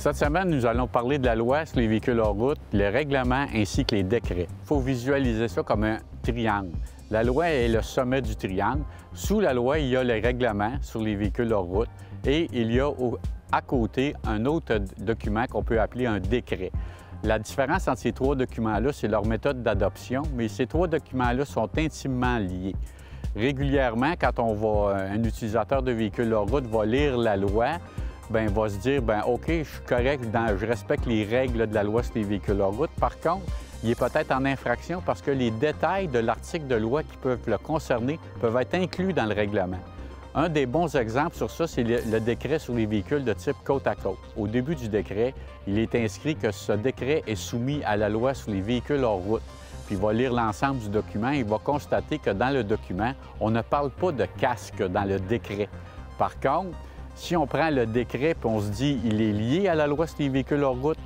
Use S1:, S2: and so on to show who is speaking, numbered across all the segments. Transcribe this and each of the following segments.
S1: Cette semaine, nous allons parler de la loi sur les véhicules hors route, les règlements ainsi que les décrets. Il faut visualiser ça comme un triangle. La loi est le sommet du triangle. Sous la loi, il y a les règlements sur les véhicules hors route et il y a à côté un autre document qu'on peut appeler un décret. La différence entre ces trois documents-là, c'est leur méthode d'adoption, mais ces trois documents-là sont intimement liés. Régulièrement, quand un utilisateur de véhicule hors route va lire la loi, bien, va se dire, bien, OK, je suis correct, je respecte les règles de la loi sur les véhicules hors route. Par contre, il est peut-être en infraction parce que les détails de l'article de loi qui peuvent le concerner peuvent être inclus dans le règlement. Un des bons exemples sur ça, c'est le décret sur les véhicules de type côte à côte. Au début du décret, il est inscrit que ce décret est soumis à la loi sur les véhicules hors route. Puis il va lire l'ensemble du document et il va constater que dans le document, on ne parle pas de casque dans le décret. Par contre, si on prend le décret et on se dit qu'il est lié à la loi sur les véhicules hors route,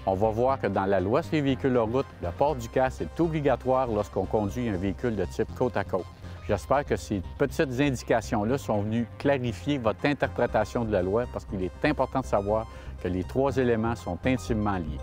S1: on va voir que dans la loi sur les véhicules hors route, le port du casque est obligatoire lorsqu'on conduit un véhicule de type côte à côte. J'espère que ces petites indications-là sont venues clarifier votre interprétation de la loi parce qu'il est important de savoir que les trois éléments sont intimement liés.